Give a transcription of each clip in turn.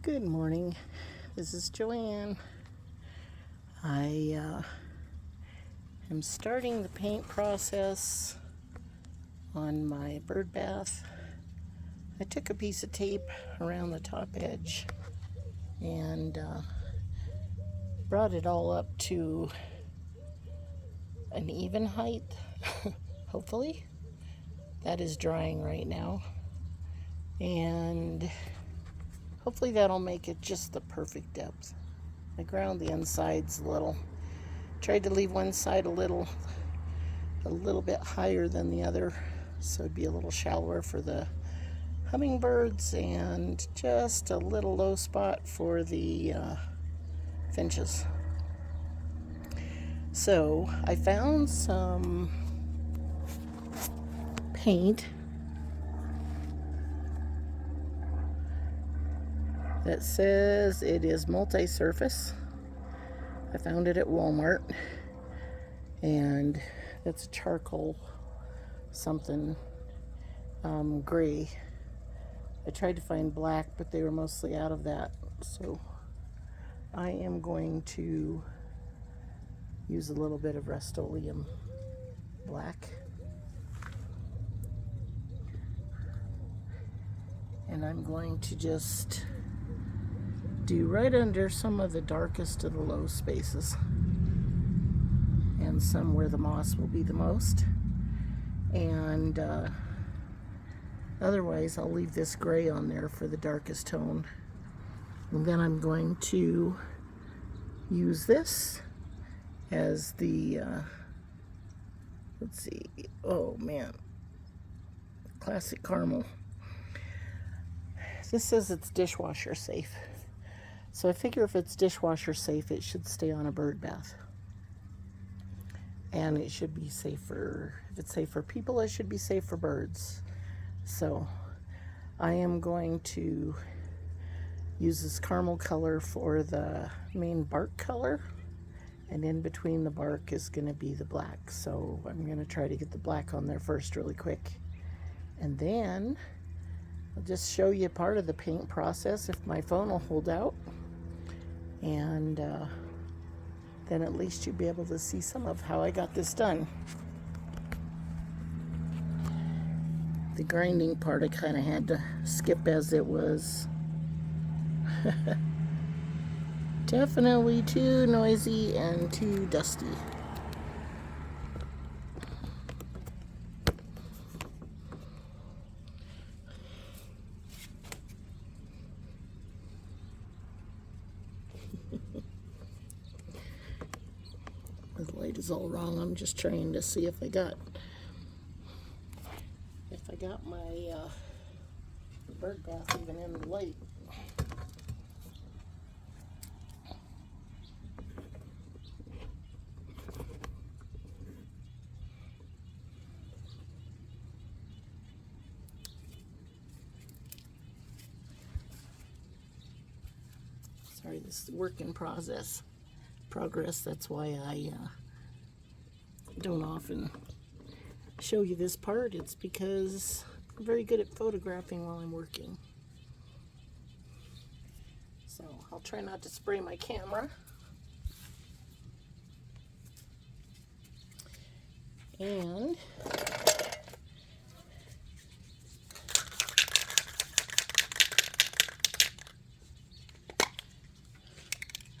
Good morning. This is Joanne. I am starting the paint process on my bird bath. I took a piece of tape around the top edge and brought it all up to an even height, hopefully. That is drying right now. And hopefully that'll make it just the perfect depth. I ground the insides a little. Tried to leave one side a little bit higher than the other, so it'd be a little shallower for the hummingbirds and just a little low spot for the finches. So I found some paint that says it is multi-surface. I found it at Walmart, and it's a charcoal something gray. I tried to find black, but they were mostly out of that, so I am going to use a little bit of Rust-Oleum black, and I'm going to just do right under some of the darkest of the low spaces and some where the moss will be the most, and otherwise I'll leave this gray on there for the darkest tone. And then I'm going to use this as the let's see, oh man, classic caramel. This says it's dishwasher safe, so I figure if it's dishwasher safe, it should stay on a bird bath. And it should be safe for, if it's safe for people, it should be safe for birds. So I am going to use this caramel color for the main bark color, and in between the bark is going to be the black. So I'm going to try to get the black on there first really quick, and then I'll just show you part of the paint process if my phone will hold out, and then at least you'll be able to see some of how I got this done. The grinding part I kind of had to skip as it was definitely too noisy and too dusty. The light is all wrong. I'm just trying to see if I got my bird bath even in the light. Sorry, this is work in progress. That's why I don't often show you this part. It's because I'm very good at photographing while I'm working. So I'll try not to spray my camera. And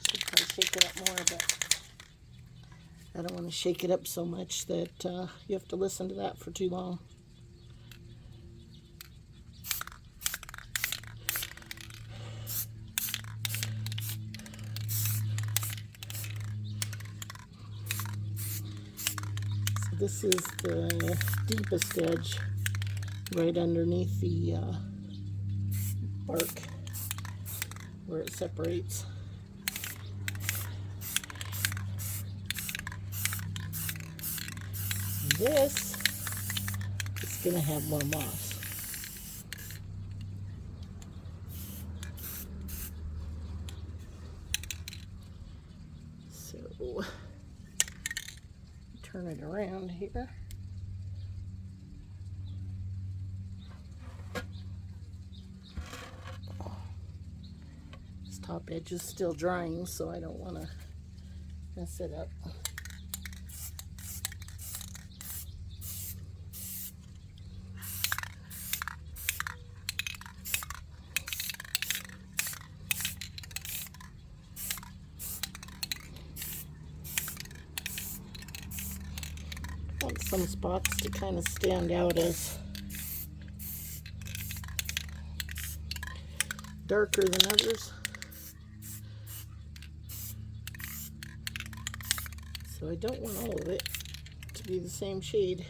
should probably shake it up more, but I don't want to shake it up so much that you have to listen to that for too long. So this is the deepest edge right underneath the bark where it separates. This is going to have more moss. So turn it around here. top edge is still drying, so I don't want to mess it up. I want some spots to kind of stand out as darker than others. So I don't want all of it to be the same shade.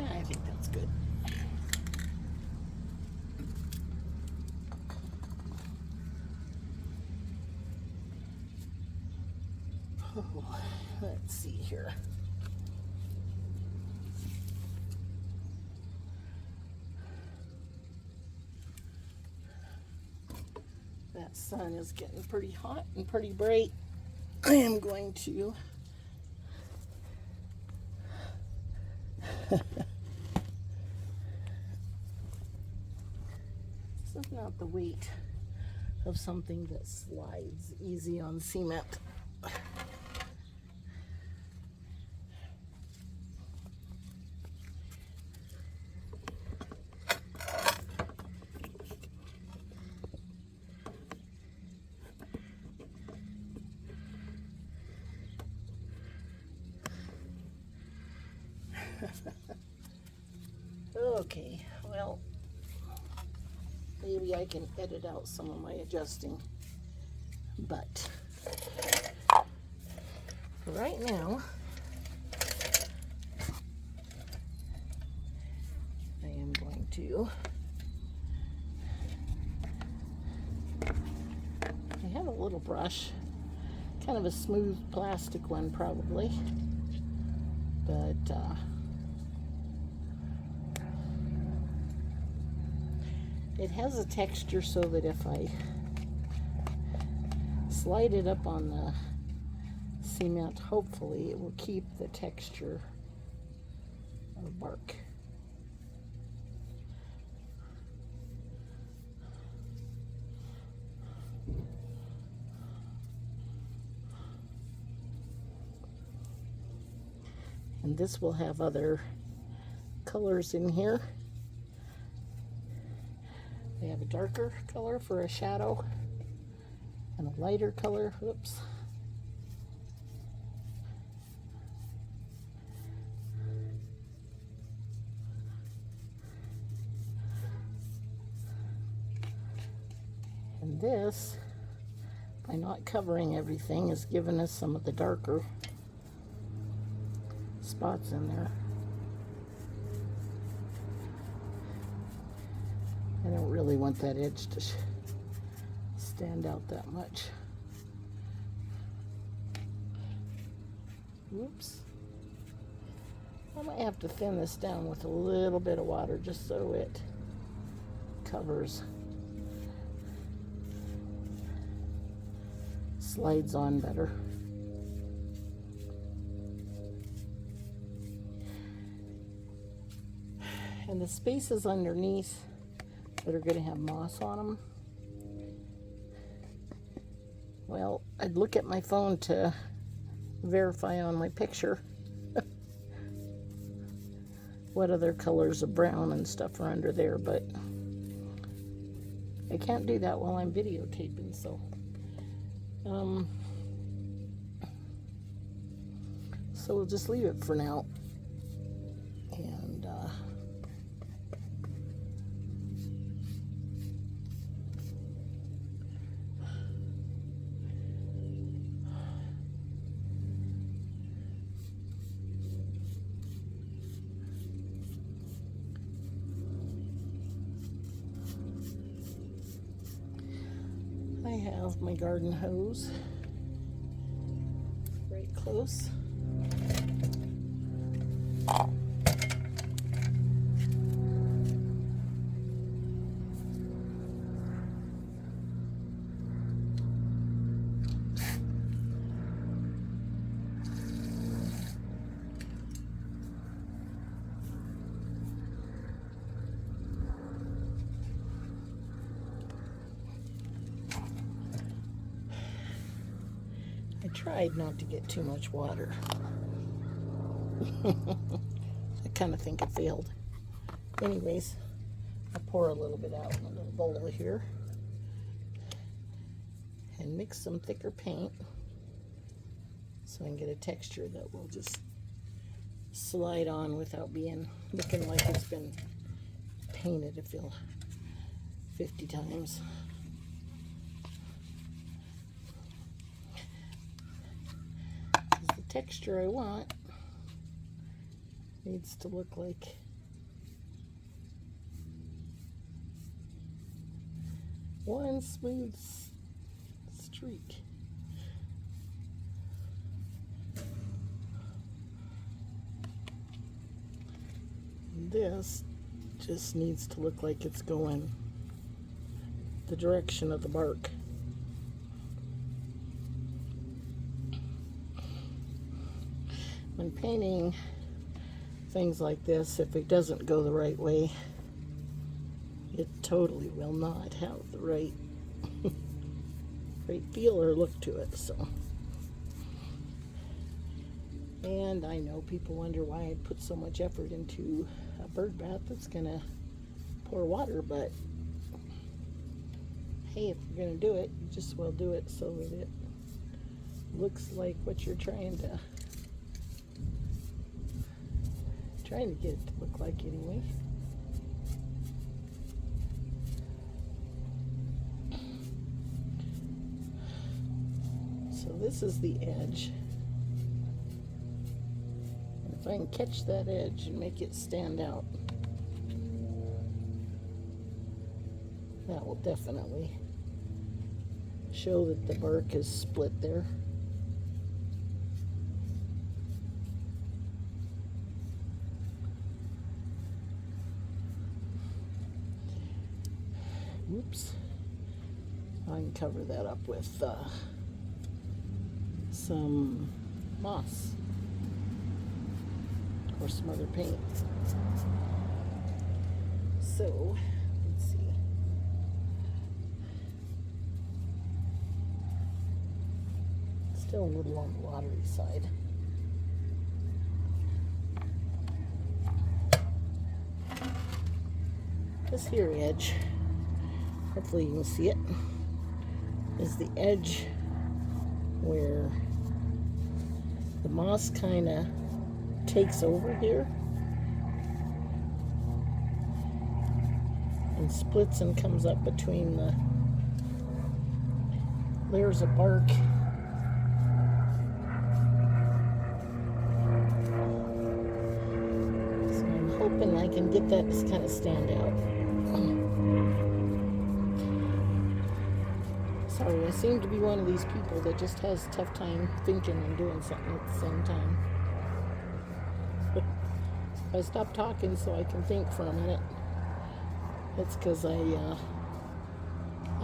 I think that's good. Oh, let's see here. That sun is getting pretty hot and pretty bright. I am going to this is not the weight of something that slides easy on cement. Okay, well, maybe I can edit out some of my adjusting, but for right now, I am going to, I have a little brush, kind of a smooth plastic one probably, but it has a texture so that if I slide it up on the cement, hopefully it will keep the texture of bark. And this will have other colors in here. We have a darker color for a shadow and a lighter color. Whoops. And this, by not covering everything, has given us some of the darker spots in there. I don't really want that edge to stand out that much. Oops. I might have to thin this down with a little bit of water just so it covers, slides on better. And the spaces underneath that are going to have moss on them, well, I'd look at my phone to verify on my picture what other colors of brown and stuff are under there, but I can't do that while I'm videotaping, so we'll just leave it for now. And have my garden hose right close. I tried not to get too much water. I kind of think it failed. Anyways, I'll pour a little bit out in a little bowl here and mix some thicker paint so I can get a texture that will just slide on without looking like it's been painted a 50 times. The texture I want needs to look like one smooth streak. This just needs to look like it's going the direction of the bark. When painting things like this, if it doesn't go the right way, it totally will not have the right feel or look to it. So, and I know people wonder why I put so much effort into a bird bath that's gonna pour water, but hey, if you're gonna do it, you just well do it so that it looks like what you're trying to get it to look like anyway. So this is the edge. And if I can catch that edge and make it stand out, that will definitely show that the bark is split there. Oops. I can cover that up with some moss or some other paint. So, let's see. Still a little on the watery side. This here edge, hopefully you can see it, is the edge where the moss kind of takes over here and splits and comes up between the layers of bark. So I'm hoping I can get that to kind of stand out. Sorry, I seem to be one of these people that just has a tough time thinking and doing something at the same time. If I stop talking so I can think for a minute, it's because I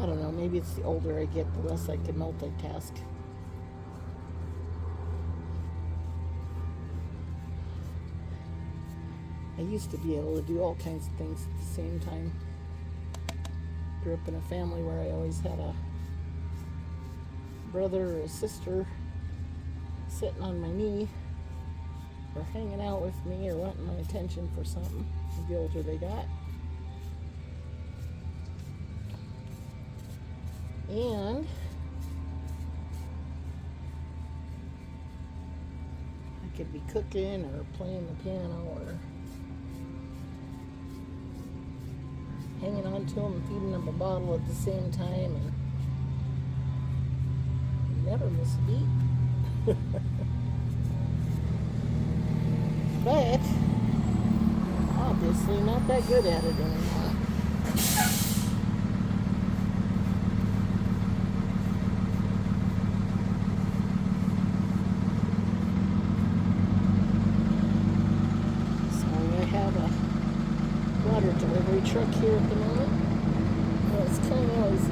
don't know, maybe it's the older I get, the less I can multitask. I used to be able to do all kinds of things at the same time. Grew up in a family where I always had a brother or a sister sitting on my knee or hanging out with me or wanting my attention for something the older they got. And I could be cooking or playing the piano or hanging on to them and feeding them a bottle at the same time, and never miss a beat. But obviously not that good at it anymore. delivery truck here at the moment. Well, it's kind of noisy.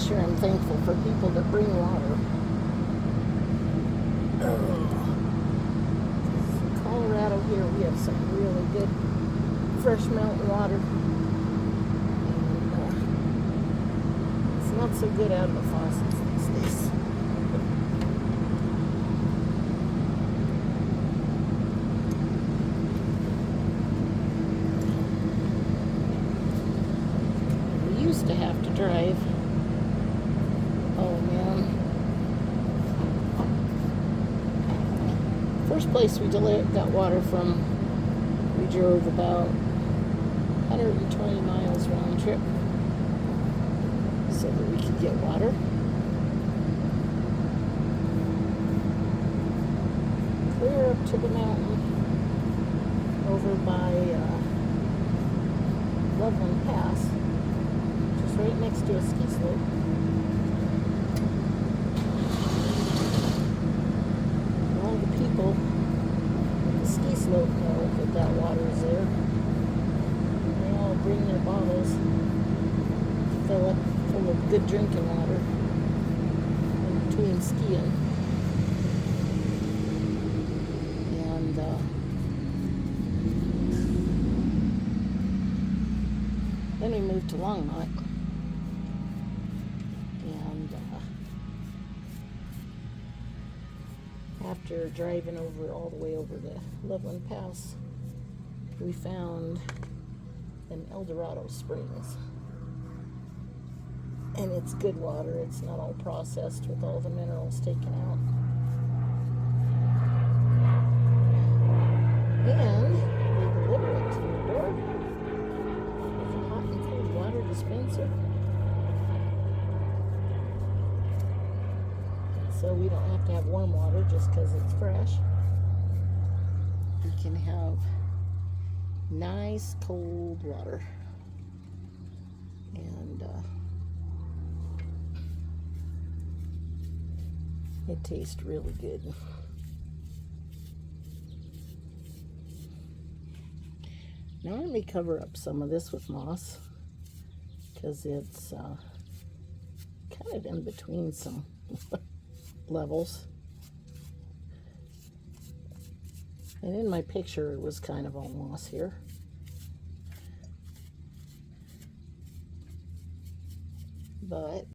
Sure, I'm thankful for people that bring water. In Colorado here, we have some really good fresh mountain water. And, it's not so good out of the faucets these days. We used to have to drive. Oh man. First place we got water from, we drove about 120 miles round trip so that we could get water. Clear up to the mountain over by Loveland Pass, just right next to a ski slope. People at the ski slope know that that water is there. They all bring their bottles full of good drinking water in between skiing. And then we moved to Longmont. And after driving all the way over to Loveland Pass, we found an El Dorado Springs. And it's good water. It's not all processed with all the minerals taken out. And they deliver it to your door with a hot and cold water dispenser. So we don't have to have warm water just because it's fresh. We can have nice cold water. And it tastes really good. Now let me cover up some of this with moss because it's kind of in between some levels. And in my picture it was kind of all moss here. But